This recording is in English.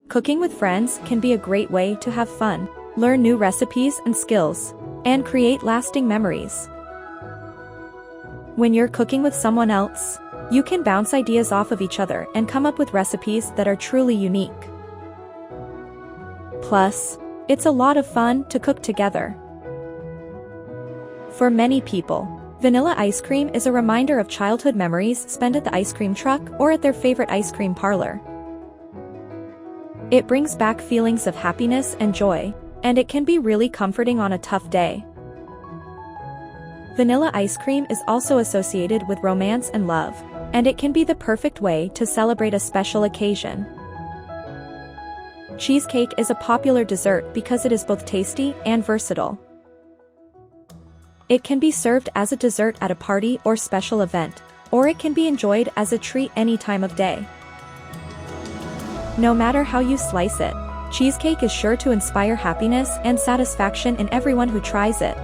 Cooking with friends can be a great way to have fun, learn new recipes and skills, and create lasting memories. When you're cooking with someone else, you can bounce ideas off of each other and come up with recipes that are truly unique. Plus, it's a lot of fun to cook together. For many people, vanilla ice cream is a reminder of childhood memories spent at the ice cream truck or at their favorite ice cream parlor. It brings back feelings of happiness and joy, and it can be really comforting on a tough day. Vanilla ice cream is also associated with romance and love, and it can be the perfect way to celebrate a special occasion. Cheesecake is a popular dessert because it is both tasty and versatile. It can be served as a dessert at a party or special event, or it can be enjoyed as a treat any time of day. No matter how you slice it, cheesecake is sure to inspire happiness and satisfaction in everyone who tries it.